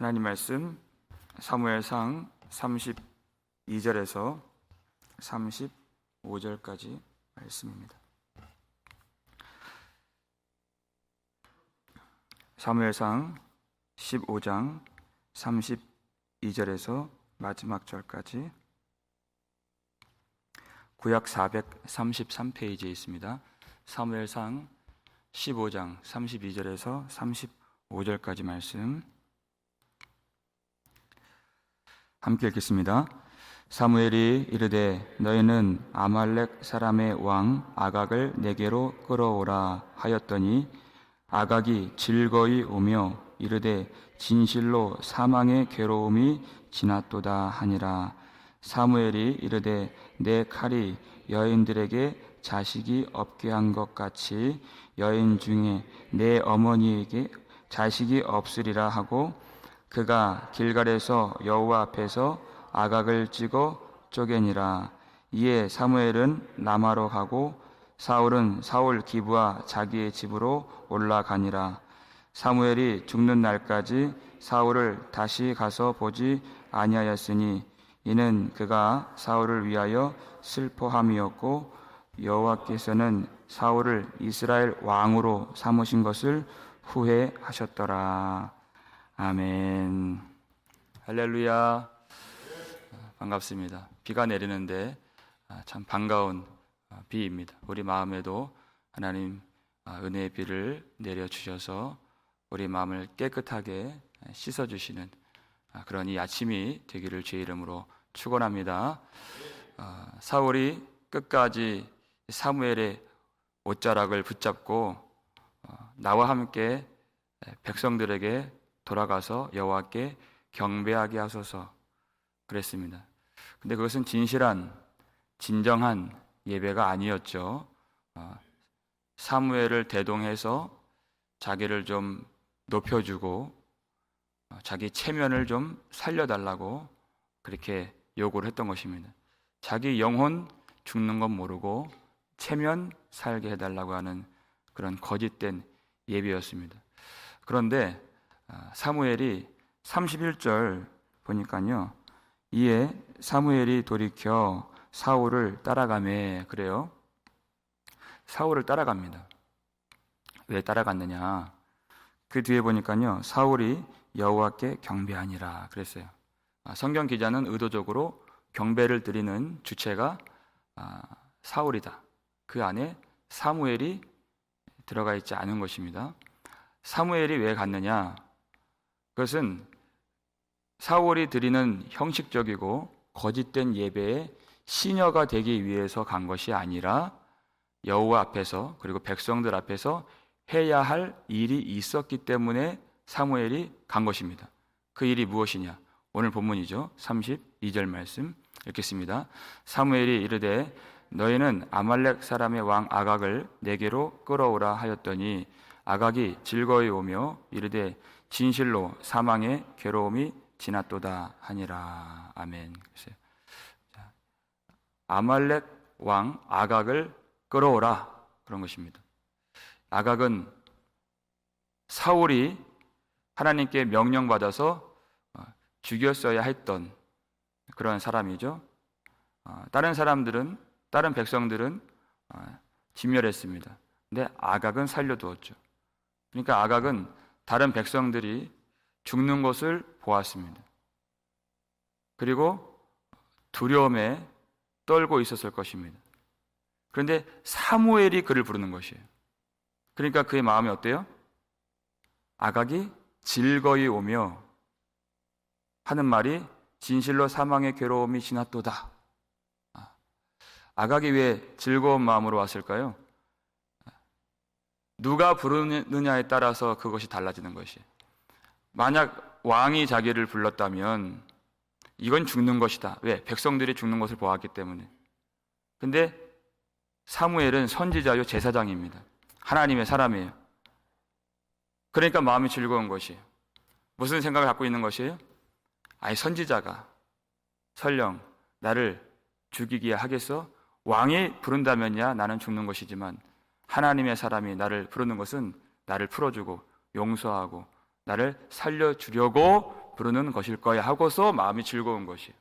하나님 말씀 사무엘상 32절에서 35절까지 말씀입니다. 사무엘상 15장 32절에서 마지막 절까지 구약 433페이지에 있습니다. 사무엘상 15장 32절에서 35절까지 말씀 함께 읽겠습니다. 사무엘이 이르되 너희는 아말렉 사람의 왕 아각을 내게로 끌어오라 하였더니 아각이 즐거이 오며 이르되 진실로 사망의 괴로움이 지났도다 하니라. 사무엘이 이르되 내 칼이 여인들에게 자식이 없게 한 것 같이 여인 중에 내 어머니에게 자식이 없으리라 하고 그가 길갈에서 여호와 앞에서 아각을 찍어 쪼개니라. 이에 사무엘은 라마로 가고 사울은 사울 기브와 자기의 집으로 올라가니라. 사무엘이 죽는 날까지 사울을 다시 가서 보지 아니하였으니 이는 그가 사울을 위하여 슬퍼함이었고 여호와께서는 사울을 이스라엘 왕으로 삼으신 것을 후회하셨더라. 아멘. 할렐루야. 반갑습니다. 비가 내리는데 참 반가운 비입니다. 우리 마음에도 하나님 은혜의 비를 내려주셔서 우리 마음을 깨끗하게 씻어주시는 그런 이 아침이 되기를 주의 이름으로 축원합니다. 사울이 끝까지 사무엘의 옷자락을 붙잡고 나와 함께 백성들에게 돌아가서 여호와께 경배하게 하소서 그랬습니다. 근데 그것은 진정한 예배가 아니었죠. 사무엘을 대동해서 자기를 좀 높여주고 자기 체면을 좀 살려달라고 그렇게 요구를 했던 것입니다. 자기 영혼 죽는 건 모르고 체면 살게 해달라고 하는 그런 거짓된 예배였습니다. 그런데 사무엘이 31절 보니까요, 이에 사무엘이 돌이켜 사울을 따라가매 그래요. 사울을 따라갑니다. 왜 따라갔느냐? 그 뒤에 보니까요, 사울이 여호와께 경배하니라 그랬어요. 성경 기자는 의도적으로 경배를 드리는 주체가 사울이다. 그 안에 사무엘이 들어가 있지 않은 것입니다. 사무엘이 왜 갔느냐? 그것은 사울이 드리는 형식적이고 거짓된 예배에 시녀가 되기 위해서 간 것이 아니라 여호와 앞에서 그리고 백성들 앞에서 해야 할 일이 있었기 때문에 사무엘이 간 것입니다. 그 일이 무엇이냐? 오늘 본문이죠. 32절 말씀 읽겠습니다. 사무엘이 이르되 너희는 아말렉 사람의 왕 아각을 내게로 끌어오라 하였더니 아각이 즐거이 오며 이르되 진실로 사망의 괴로움이 지났도다 하니라. 아멘. 아말렉 왕 아각을 끌어오라 그런 것입니다. 아각은 사울이 하나님께 명령받아서 죽였어야 했던 그런 사람이죠. 다른 백성들은 진멸했습니다. 근데 아각은 살려두었죠. 그러니까 아각은 다른 백성들이 죽는 것을 보았습니다. 그리고 두려움에 떨고 있었을 것입니다. 그런데 사무엘이 그를 부르는 것이에요. 그러니까 그의 마음이 어때요? 아각이 즐거이 오며 하는 말이 진실로 사망의 괴로움이 지났도다. 아각이 왜 즐거운 마음으로 왔을까요? 누가 부르느냐에 따라서 그것이 달라지는 것이에요. 만약 왕이 자기를 불렀다면 이건 죽는 것이다. 왜? 백성들이 죽는 것을 보았기 때문에. 근데 사무엘은 선지자요 제사장입니다. 하나님의 사람이에요. 그러니까 마음이 즐거운 것이에요. 무슨 생각을 갖고 있는 것이에요? 아니, 선지자가 설령 나를 죽이기야 하겠어? 왕이 부른다면야 나는 죽는 것이지만 하나님의 사람이 나를 부르는 것은 나를 풀어주고 용서하고 나를 살려주려고 부르는 것일 거야 하고서 마음이 즐거운 것이에요.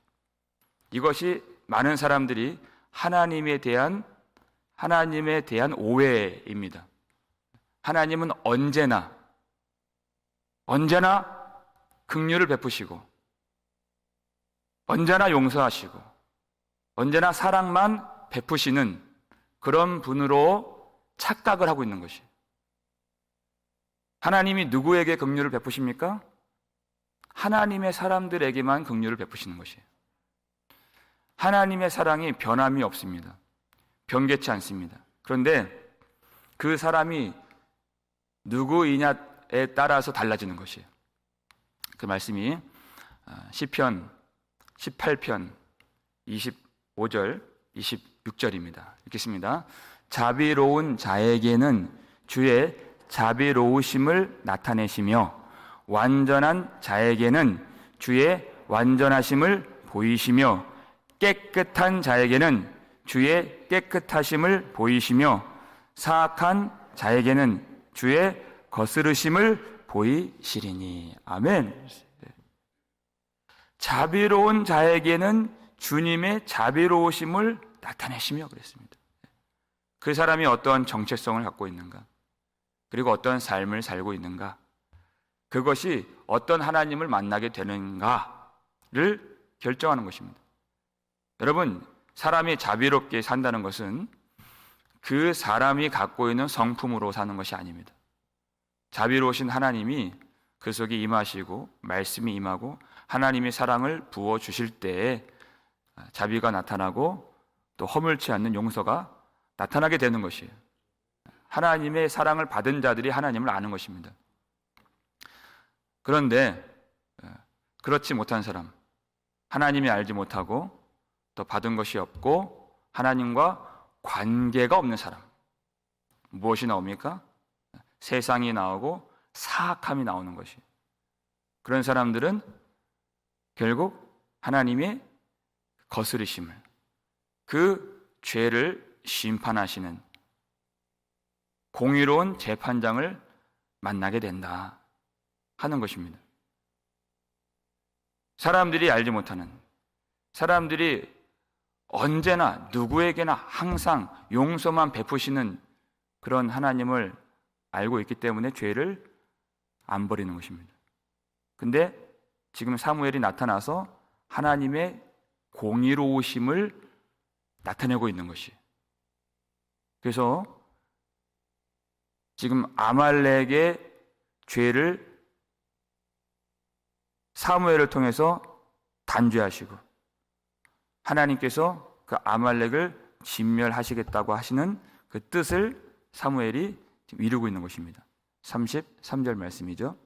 이것이 많은 사람들이 하나님에 대한 오해입니다. 하나님은 언제나 긍휼을 베푸시고 언제나 용서하시고 언제나 사랑만 베푸시는 그런 분으로 착각을 하고 있는 것이에요. 하나님이 누구에게 긍휼을 베푸십니까? 하나님의 사람들에게만 긍휼을 베푸시는 것이에요. 하나님의 사랑이 변함이 없습니다. 변개치 않습니다. 그런데 그 사람이 누구이냐에 따라서 달라지는 것이에요. 그 말씀이 시편 18편 25절 26절입니다. 읽겠습니다. 자비로운 자에게는 주의 자비로우심을 나타내시며 완전한 자에게는 주의 완전하심을 보이시며 깨끗한 자에게는 주의 깨끗하심을 보이시며 사악한 자에게는 주의 거스르심을 보이시리니. 아멘. 자비로운 자에게는 주님의 자비로우심을 나타내시며 그랬습니다. 그 사람이 어떤 정체성을 갖고 있는가, 그리고 어떤 삶을 살고 있는가, 그것이 어떤 하나님을 만나게 되는가를 결정하는 것입니다. 여러분, 사람이 자비롭게 산다는 것은 그 사람이 갖고 있는 성품으로 사는 것이 아닙니다. 자비로우신 하나님이 그 속에 임하시고 말씀이 임하고 하나님의 사랑을 부어주실 때에 자비가 나타나고 또 허물치 않는 용서가 나타나게 되는 것이에요. 하나님의 사랑을 받은 자들이 하나님을 아는 것입니다. 그런데 그렇지 못한 사람, 하나님이 알지 못하고 또 받은 것이 없고 하나님과 관계가 없는 사람, 무엇이 나옵니까? 세상이 나오고 사악함이 나오는 것이. 그런 사람들은 결국 하나님의 거스르심을, 그 죄를 심판하시는 공의로운 재판장을 만나게 된다 하는 것입니다. 사람들이 알지 못하는, 사람들이 언제나 누구에게나 항상 용서만 베푸시는 그런 하나님을 알고 있기 때문에 죄를 안 버리는 것입니다. 근데 지금 사무엘이 나타나서 하나님의 공의로우심을 나타내고 있는 것이에요. 그래서 지금 아말렉의 죄를 사무엘을 통해서 단죄하시고 하나님께서 그 아말렉을 진멸하시겠다고 하시는 그 뜻을 사무엘이 지금 이루고 있는 것입니다. 33절 말씀이죠.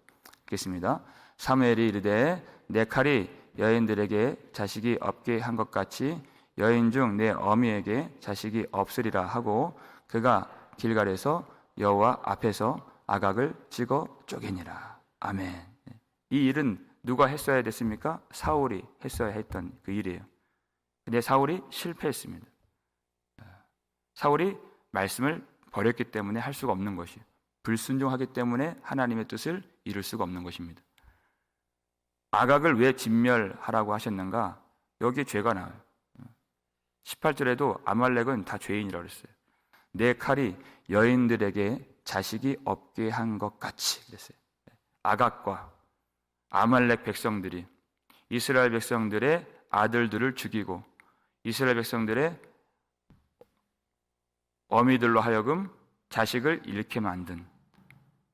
읽겠습니다. 사무엘이 이르되 내 칼이 여인들에게 자식이 없게 한 것 같이 여인 중 내 어미에게 자식이 없으리라 하고 그가 길갈에서 여호와 앞에서 아각을 찍어 쪼개니라. 아멘. 이 일은 누가 했어야 됐습니까? 사울이 했어야 했던 그 일이에요. 근데 사울이 실패했습니다. 사울이 말씀을 버렸기 때문에 할 수가 없는 것이에요. 불순종하기 때문에 하나님의 뜻을 이룰 수가 없는 것입니다. 아각을 왜 진멸하라고 하셨는가? 여기에 죄가 나와요. 18절에도 아말렉은 다 죄인이라고 그랬어요. 내 칼이 여인들에게 자식이 없게 한 것 같이 그랬어요. 아각과 아말렉 백성들이 이스라엘 백성들의 아들들을 죽이고 이스라엘 백성들의 어미들로 하여금 자식을 잃게 만든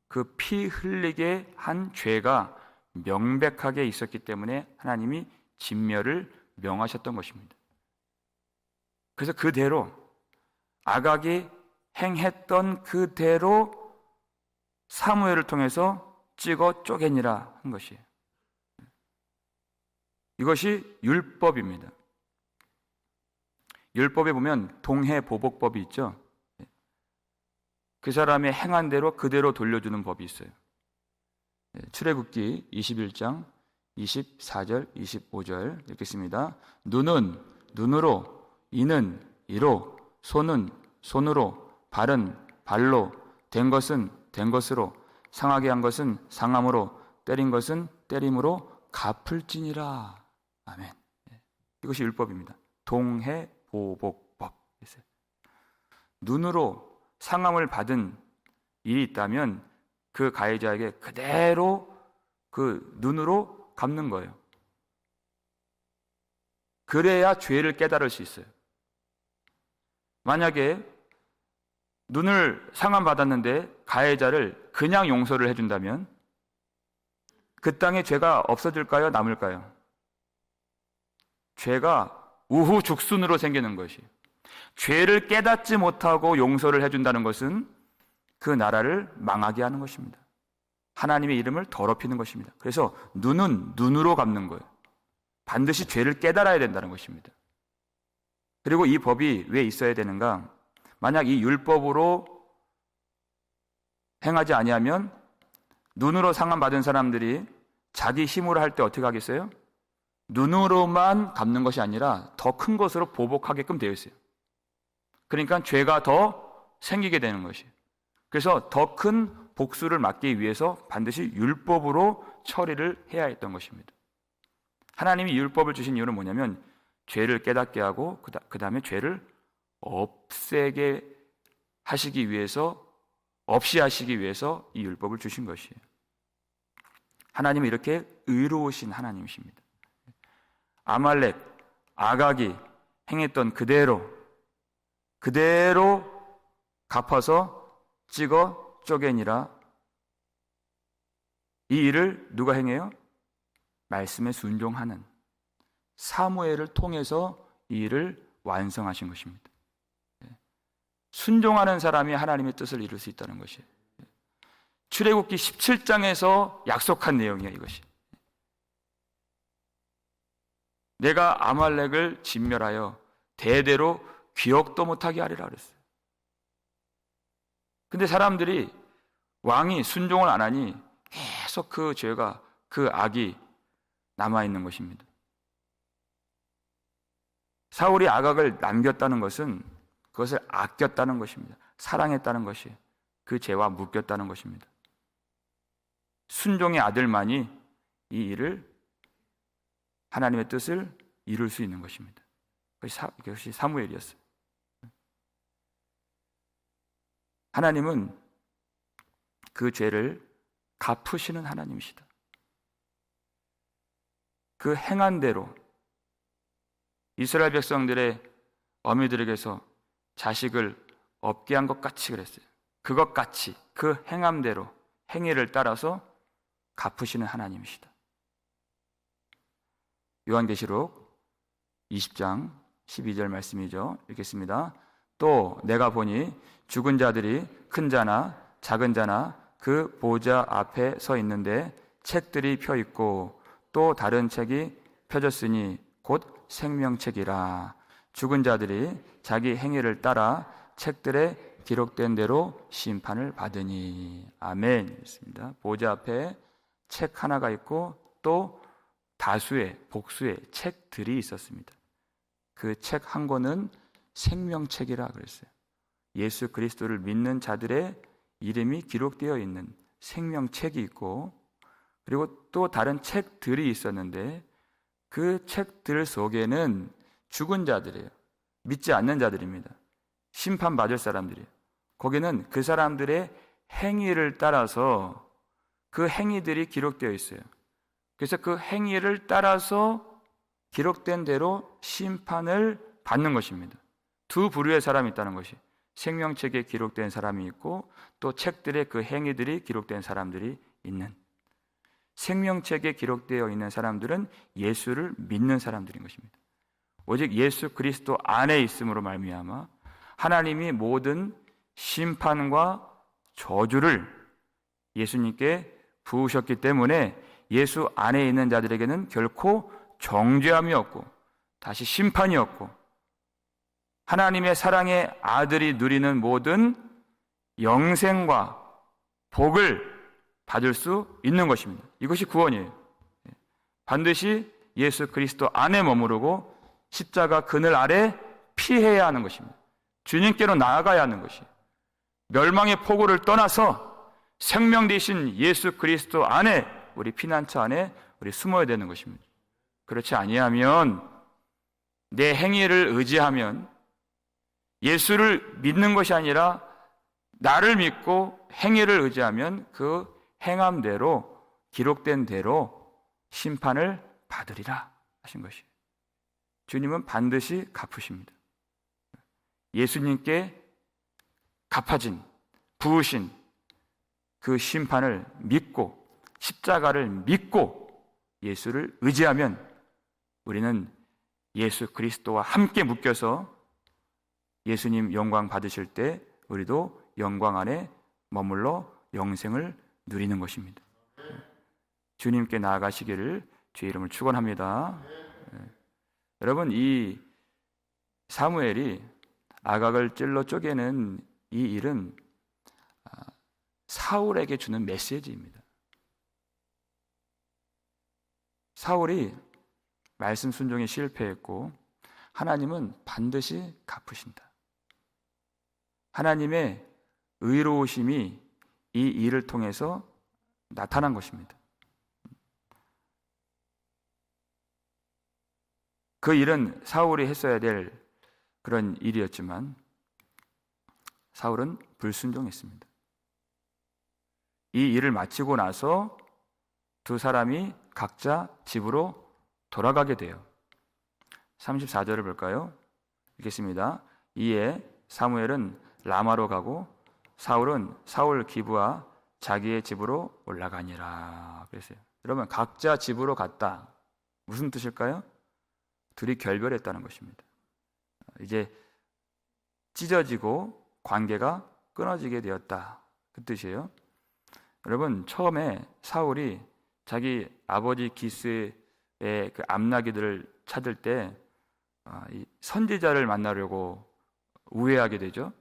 그 피 흘리게 한 죄가 명백하게 있었기 때문에 하나님이 진멸을 명하셨던 것입니다. 그래서 그대로 아각이 행했던 그대로 사무엘을 통해서 찍어 쪼개니라 한 것이에요. 이것이 율법입니다. 율법에 보면 동해보복법이 있죠. 그 사람의 행한 대로 그대로 돌려주는 법이 있어요. 출애굽기 21장 24절 25절 읽겠습니다. 눈은 눈으로, 이는 이로, 손은 손으로, 발은 발로, 된 것은 된 것으로, 상하게 한 것은 상함으로, 때린 것은 때림으로 갚을지니라. 아멘. 이것이 율법입니다. 동해보복법. 눈으로 상함을 받은 일이 있다면 그 가해자에게 그대로 그 눈으로 갚는 거예요. 그래야 죄를 깨달을 수 있어요. 만약에 눈을 상함받았는데 가해자를 그냥 용서를 해준다면 그 땅에 죄가 없어질까요? 남을까요? 죄가 우후죽순으로 생기는 것이, 죄를 깨닫지 못하고 용서를 해준다는 것은 그 나라를 망하게 하는 것입니다. 하나님의 이름을 더럽히는 것입니다. 그래서 눈은 눈으로 갚는 거예요. 반드시 죄를 깨달아야 된다는 것입니다. 그리고 이 법이 왜 있어야 되는가? 만약 이 율법으로 행하지 아니하면 눈으로 상함받은 사람들이 자기 힘으로 할 때 어떻게 하겠어요? 눈으로만 갚는 것이 아니라 더 큰 것으로 보복하게끔 되어 있어요. 그러니까 죄가 더 생기게 되는 것이에요. 그래서 더 큰 복수를 막기 위해서 반드시 율법으로 처리를 해야 했던 것입니다. 하나님이 율법을 주신 이유는 뭐냐면 죄를 깨닫게 하고 그 다음에 죄를 없애게 하시기 위해서, 없이 하시기 위해서 이 율법을 주신 것이에요. 하나님은 이렇게 의로우신 하나님이십니다. 아말렉, 아각이 행했던 그대로 갚아서 찍어 쪼개니라. 이 일을 누가 행해요? 말씀에 순종하는 사무엘을 통해서 이 일을 완성하신 것입니다. 순종하는 사람이 하나님의 뜻을 이룰 수 있다는 것이에요. 출애굽기 17장에서 약속한 내용이에요. 이것이 내가 아말렉을 진멸하여 대대로 기억도 못하게 하리라 그랬어요. 근데 사람들이, 왕이 순종을 안 하니 계속 그 죄가, 그 악이 남아있는 것입니다. 사울이 아각을 남겼다는 것은 그것을 아꼈다는 것입니다. 사랑했다는 것이 그 죄와 묶였다는 것입니다. 순종의 아들만이 이 일을, 하나님의 뜻을 이룰 수 있는 것입니다. 그것이 사무엘이었어요. 하나님은 그 죄를 갚으시는 하나님이시다. 그 행한 대로 이스라엘 백성들의 어미들에게서 자식을 없게 한 것 같이 그랬어요. 그것 같이 그 행함대로 행위를 따라서 갚으시는 하나님이시다. 요한계시록 20장 12절 말씀이죠. 읽겠습니다. 또 내가 보니 죽은 자들이 큰 자나 작은 자나 그 보좌 앞에 서 있는데 책들이 펴 있고 또 다른 책이 펴졌으니 곧 생명책이라. 죽은 자들이 자기 행위를 따라 책들에 기록된 대로 심판을 받으니. 아멘. 있습니다. 보좌 앞에 책 하나가 있고 또 다수의, 복수의 책들이 있었습니다. 그 책 한 권은 생명책이라 그랬어요. 예수 그리스도를 믿는 자들의 이름이 기록되어 있는 생명책이 있고, 그리고 또 다른 책들이 있었는데 그 책들 속에는 죽은 자들이에요. 믿지 않는 자들입니다. 심판받을 사람들이에요. 거기는 그 사람들의 행위를 따라서 그 행위들이 기록되어 있어요. 그래서 그 행위를 따라서 기록된 대로 심판을 받는 것입니다. 두 부류의 사람이 있다는 것이, 생명책에 기록된 사람이 있고 또 책들의 그 행위들이 기록된 사람들이 있는, 생명책에 기록되어 있는 사람들은 예수를 믿는 사람들인 것입니다. 오직 예수 그리스도 안에 있음으로 말미암아 하나님이 모든 심판과 저주를 예수님께 부으셨기 때문에 예수 안에 있는 자들에게는 결코 정죄함이 없고 다시 심판이 없고 하나님의 사랑의 아들이 누리는 모든 영생과 복을 받을 수 있는 것입니다. 이것이 구원이에요. 반드시 예수 그리스도 안에 머무르고 십자가 그늘 아래 피해야 하는 것입니다. 주님께로 나아가야 하는 것이에요. 멸망의 포고를 떠나서 생명 되신 예수 그리스도 안에, 우리 피난처 안에 우리 숨어야 되는 것입니다. 그렇지 아니하면 내 행위를 의지하면 예수를 믿는 것이 아니라 나를 믿고 행위를 의지하면 그 행함대로 기록된 대로 심판을 받으리라 하신 것이에요. 주님은 반드시 갚으십니다. 예수님께 갚아진 부으신 그 심판을 믿고 십자가를 믿고 예수를 의지하면 우리는 예수 그리스도와 함께 묶여서 예수님 영광 받으실 때 우리도 영광 안에 머물러 영생을 누리는 것입니다. 주님께 나아가시기를 주의 이름을 축원합니다. 여러분, 이 사무엘이 아각을 찔러 쪼개는 이 일은 사울에게 주는 메시지입니다. 사울이 말씀 순종에 실패했고 하나님은 반드시 갚으신다. 하나님의 의로우심이 이 일을 통해서 나타난 것입니다. 그 일은 사울이 했어야 될 그런 일이었지만 사울은 불순종했습니다. 이 일을 마치고 나서 두 사람이 각자 집으로 돌아가게 돼요. 34절을 볼까요? 읽겠습니다. 이에 사무엘은 라마로 가고 사울은 사울 기브와 자기의 집으로 올라가니라 그랬어요. 여러분, 각자 집으로 갔다. 무슨 뜻일까요? 둘이 결별했다는 것입니다. 이제 찢어지고 관계가 끊어지게 되었다. 그 뜻이에요. 여러분, 처음에 사울이 자기 아버지 기스의 그 암나기들을 찾을 때 이 선지자를 만나려고 우회하게 되죠.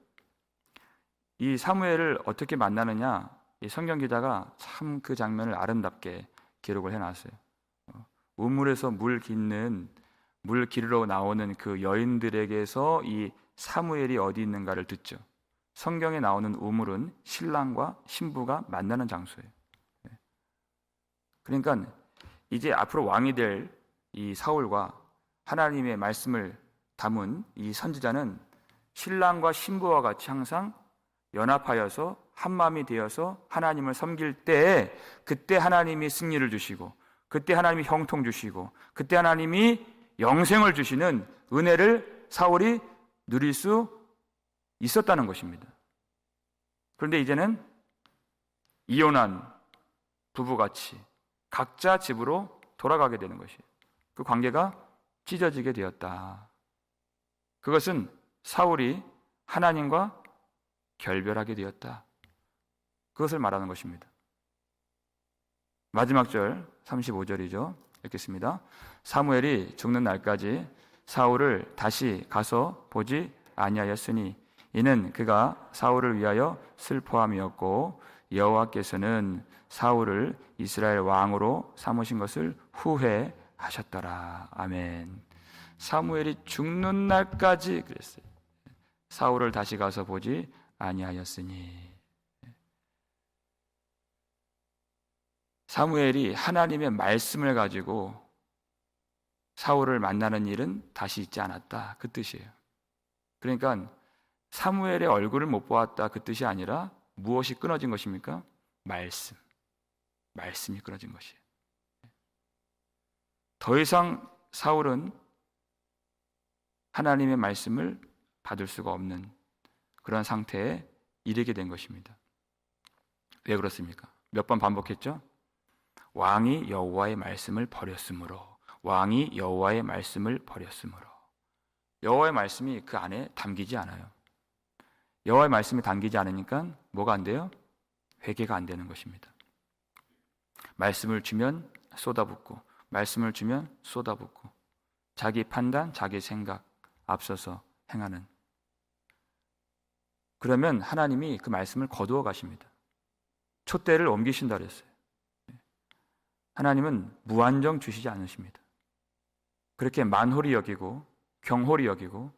이 사무엘을 어떻게 만나느냐, 이 성경 기자가 참 그 장면을 아름답게 기록을 해놨어요. 우물에서 물 기르러 나오는 그 여인들에게서 이 사무엘이 어디 있는가를 듣죠. 성경에 나오는 우물은 신랑과 신부가 만나는 장소예요. 그러니까 이제 앞으로 왕이 될 이 사울과 하나님의 말씀을 담은 이 선지자는 신랑과 신부와 같이 항상 연합하여서 한마음이 되어서 하나님을 섬길 때에 그때 하나님이 승리를 주시고 그때 하나님이 형통 주시고 그때 하나님이 영생을 주시는 은혜를 사울이 누릴 수 있었다는 것입니다. 그런데 이제는 이혼한 부부같이 각자 집으로 돌아가게 되는 것이에요. 그 관계가 찢어지게 되었다. 그것은 사울이 하나님과 결별하게 되었다. 그것을 말하는 것입니다. 마지막 절 35절이죠. 읽겠습니다. 사무엘이 죽는 날까지 사울을 다시 가서 보지 아니하였으니 이는 그가 사울을 위하여 슬퍼함이었고 여호와께서는 사울을 이스라엘 왕으로 삼으신 것을 후회하셨더라. 아멘. 사무엘이 죽는 날까지 그랬어요. 사울을 다시 가서 보지 아니하였으니. 사무엘이 하나님의 말씀을 가지고 사울을 만나는 일은 다시 있지 않았다. 그 뜻이에요. 그러니까 사무엘의 얼굴을 못 보았다. 그 뜻이 아니라 무엇이 끊어진 것입니까? 말씀이 끊어진 것이에요. 더 이상 사울은 하나님의 말씀을 받을 수가 없는 그런 상태에 이르게 된 것입니다. 왜 그렇습니까? 몇 번 반복했죠? 왕이 여호와의 말씀을 버렸으므로. 왕이 여호와의 말씀을 버렸으므로. 여호와의 말씀이 그 안에 담기지 않아요. 여호와의 말씀이 담기지 않으니까 뭐가 안 돼요? 회개가 안 되는 것입니다. 말씀을 주면 쏟아붓고 말씀을 주면 쏟아붓고 자기 판단, 자기 생각 앞서서 행하는. 그러면 하나님이 그 말씀을 거두어 가십니다. 촛대를 옮기신다 그랬어요. 하나님은 무한정 주시지 않으십니다. 그렇게 만홀히 여기고 경홀히 여기고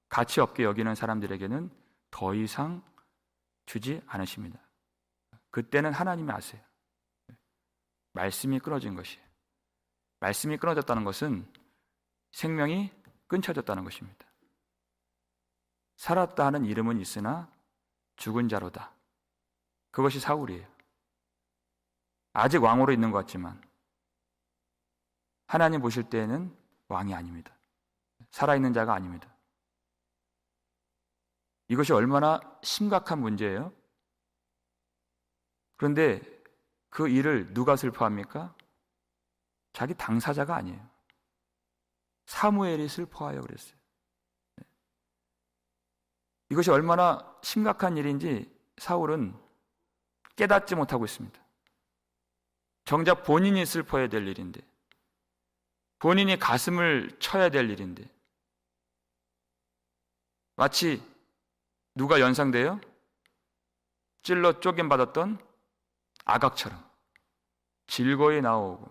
가치 없게 여기는 사람들에게는 더 이상 주지 않으십니다. 그때는 하나님이 아세요. 말씀이 끊어진 것이에요. 말씀이 끊어졌다는 것은 생명이 끊쳐졌다는 것입니다. 살았다 하는 이름은 있으나 죽은 자로다. 그것이 사울이에요. 아직 왕으로 있는 것 같지만 하나님 보실 때에는 왕이 아닙니다. 살아있는 자가 아닙니다. 이것이 얼마나 심각한 문제예요? 그런데 그 일을 누가 슬퍼합니까? 자기 당사자가 아니에요. 사무엘이 슬퍼하여 그랬어요. 이것이 얼마나 심각한 일인지 사울은 깨닫지 못하고 있습니다. 정작 본인이 슬퍼해야 될 일인데, 본인이 가슴을 쳐야 될 일인데, 마치 누가 연상돼요? 찔러 쪼개받았던 아각처럼 즐거이 나오고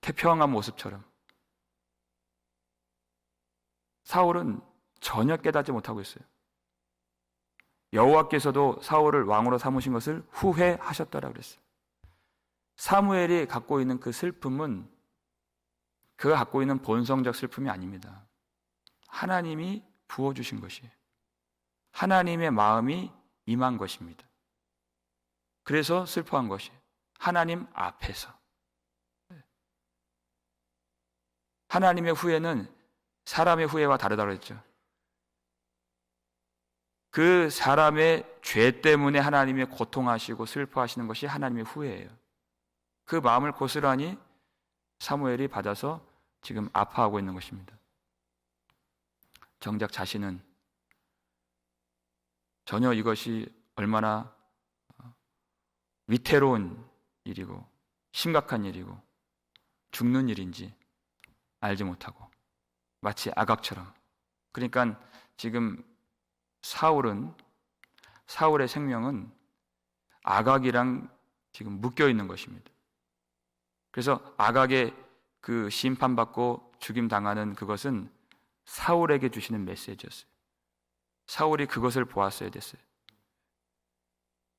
태평한 모습처럼 사울은 전혀 깨닫지 못하고 있어요. 여호와께서도 사울을 왕으로 삼으신 것을 후회하셨다라고 그랬어요. 사무엘이 갖고 있는 그 슬픔은 그가 갖고 있는 본성적 슬픔이 아닙니다. 하나님이 부어주신 것이에요. 하나님의 마음이 임한 것입니다. 그래서 슬퍼한 것이 하나님 앞에서. 하나님의 후회는 사람의 후회와 다르다고 했죠. 그 사람의 죄 때문에 하나님이 고통하시고 슬퍼하시는 것이 하나님의 후회예요. 그 마음을 고스란히 사무엘이 받아서 지금 아파하고 있는 것입니다. 정작 자신은 전혀 이것이 얼마나 위태로운 일이고 심각한 일이고 죽는 일인지 알지 못하고 마치 아각처럼, 그러니까 지금 사울의 생명은 아각이랑 지금 묶여 있는 것입니다. 그래서 아각의 그 심판받고 죽임당하는 그것은 사울에게 주시는 메시지였어요. 사울이 그것을 보았어야 됐어요.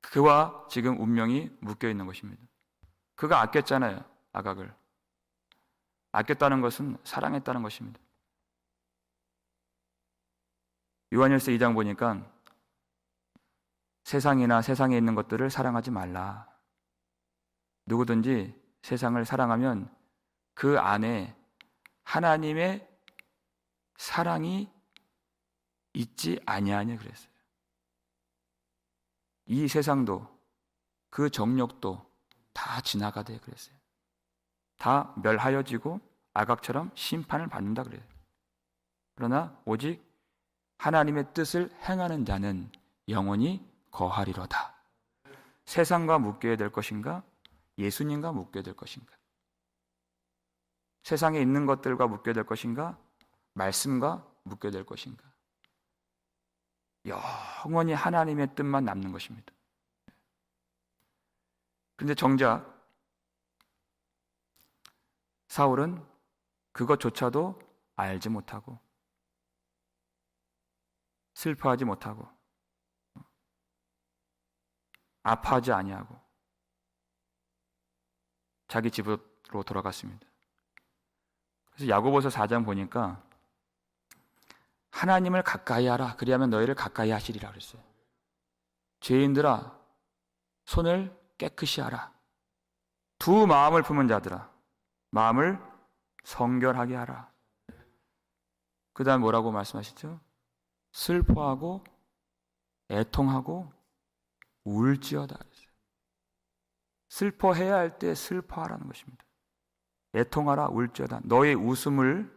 그와 지금 운명이 묶여 있는 것입니다. 그가 아꼈잖아요, 아각을. 아꼈다는 것은 사랑했다는 것입니다. 요한일서 2장 보니까 세상이나 세상에 있는 것들을 사랑하지 말라. 누구든지 세상을 사랑하면 그 안에 하나님의 사랑이 있지 아니하냐 그랬어요. 이 세상도 그 정욕도 다 지나가되 그랬어요. 다 멸하여지고 아각처럼 심판을 받는다 그래요. 그러나 오직 하나님의 뜻을 행하는 자는 영원히 거하리로다. 세상과 묶여야 될 것인가? 예수님과 묶여야 될 것인가? 세상에 있는 것들과 묶여야 될 것인가? 말씀과 묶여야 될 것인가? 영원히 하나님의 뜻만 남는 것입니다. 그런데 정작 사울은 그것조차도 알지 못하고 슬퍼하지 못하고 아파하지 아니하고 자기 집으로 돌아갔습니다. 그래서 야고보서 4장 보니까 하나님을 가까이 하라. 그리하면 너희를 가까이 하시리라 그랬어요. 죄인들아, 손을 깨끗이 하라. 두 마음을 품은 자들아, 마음을 성결하게 하라. 그 다음 뭐라고 말씀하시죠? 슬퍼하고 애통하고 울지어다. 슬퍼해야 할 때 슬퍼하라는 것입니다. 애통하라, 울지어다. 너의 웃음을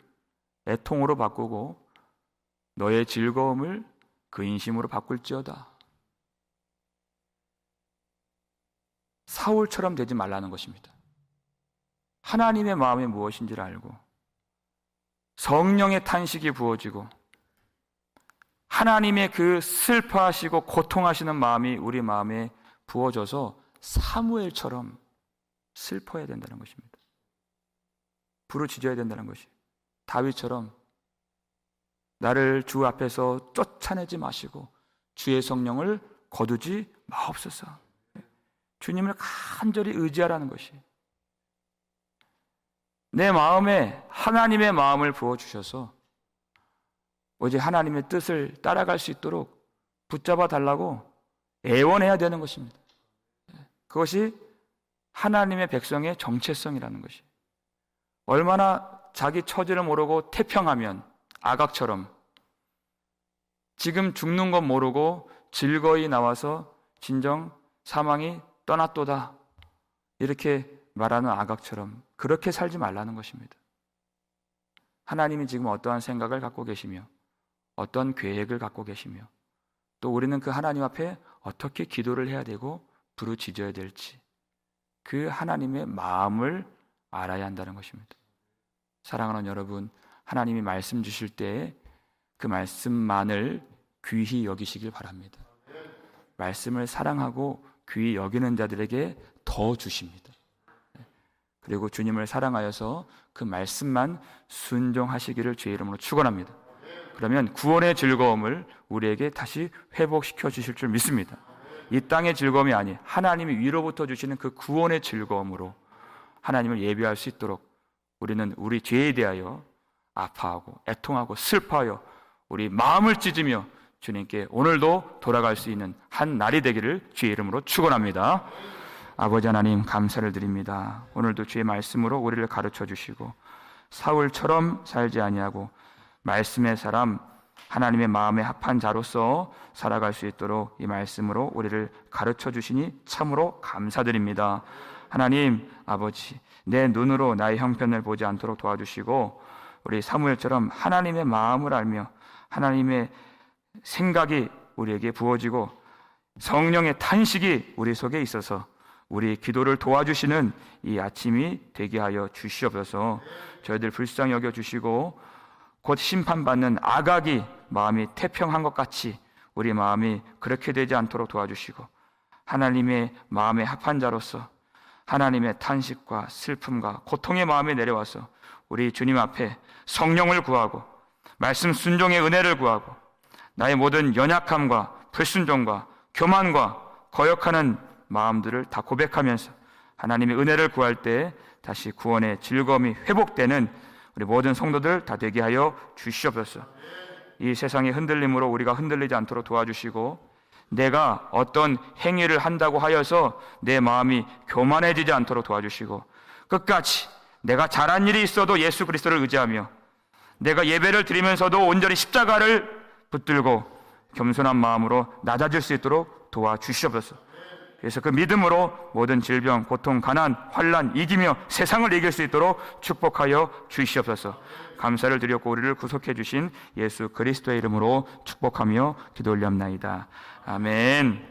애통으로 바꾸고 너의 즐거움을 근심으로 바꿀지어다. 사울처럼 되지 말라는 것입니다. 하나님의 마음이 무엇인지를 알고 성령의 탄식이 부어지고 하나님의 그 슬퍼하시고 고통하시는 마음이 우리 마음에 부어져서 사무엘처럼 슬퍼해야 된다는 것입니다. 부르짖어야 된다는 것이, 다윗처럼 나를 주 앞에서 쫓아내지 마시고 주의 성령을 거두지 마옵소서. 주님을 간절히 의지하라는 것이. 내 마음에 하나님의 마음을 부어주셔서 오직 하나님의 뜻을 따라갈 수 있도록 붙잡아 달라고 애원해야 되는 것입니다. 그것이 하나님의 백성의 정체성이라는 것이. 얼마나 자기 처지를 모르고 태평하면 아각처럼 지금 죽는 것 모르고 즐거이 나와서 진정 사망이 떠났도다 이렇게 말하는 아각처럼 그렇게 살지 말라는 것입니다. 하나님이 지금 어떠한 생각을 갖고 계시며 어떤 계획을 갖고 계시며 또 우리는 그 하나님 앞에 어떻게 기도를 해야 되고 부르짖어야 될지 그 하나님의 마음을 알아야 한다는 것입니다. 사랑하는 여러분, 하나님이 말씀 주실 때 그 말씀만을 귀히 여기시길 바랍니다. 말씀을 사랑하고 귀히 여기는 자들에게 더 주십니다. 그리고 주님을 사랑하여서 그 말씀만 순종하시기를 주의 이름으로 축원합니다. 그러면 구원의 즐거움을 우리에게 다시 회복시켜 주실 줄 믿습니다. 이 땅의 즐거움이 아닌 하나님이 위로부터 주시는 그 구원의 즐거움으로 하나님을 예배할 수 있도록 우리는 우리 죄에 대하여 아파하고 애통하고 슬퍼하여 우리 마음을 찢으며 주님께 오늘도 돌아갈 수 있는 한 날이 되기를 주의 이름으로 축원합니다. 아버지 하나님 감사를 드립니다. 오늘도 주의 말씀으로 우리를 가르쳐 주시고 사울처럼 살지 아니하고 말씀의 사람 하나님의 마음에 합한 자로서 살아갈 수 있도록 이 말씀으로 우리를 가르쳐 주시니 참으로 감사드립니다. 하나님 아버지 내 눈으로 나의 형편을 보지 않도록 도와주시고 우리 사무엘처럼 하나님의 마음을 알며 하나님의 생각이 우리에게 부어지고 성령의 탄식이 우리 속에 있어서 우리 기도를 도와주시는 이 아침이 되게 하여 주시옵소서. 저희들 불쌍히 여겨주시고 곧 심판받는 아각이 마음이 태평한 것 같이 우리 마음이 그렇게 되지 않도록 도와주시고 하나님의 마음에 합한 자로서 하나님의 탄식과 슬픔과 고통의 마음이 내려와서 우리 주님 앞에 성령을 구하고 말씀 순종의 은혜를 구하고 나의 모든 연약함과 불순종과 교만과 거역하는 마음들을 다 고백하면서 하나님의 은혜를 구할 때 다시 구원의 즐거움이 회복되는 우리 모든 성도들 다 되게 하여 주시옵소서. 이 세상의 흔들림으로 우리가 흔들리지 않도록 도와주시고 내가 어떤 행위를 한다고 하여서 내 마음이 교만해지지 않도록 도와주시고 끝까지 내가 잘한 일이 있어도 예수 그리스도를 의지하며 내가 예배를 드리면서도 온전히 십자가를 붙들고 겸손한 마음으로 낮아질 수 있도록 도와주시옵소서. 그래서 그 믿음으로 모든 질병, 고통, 가난, 환난 이기며 세상을 이길 수 있도록 축복하여 주시옵소서. 감사를 드렸고 우리를 구속해 주신 예수 그리스도의 이름으로 축복하며 기도 올렸나이다. 아멘.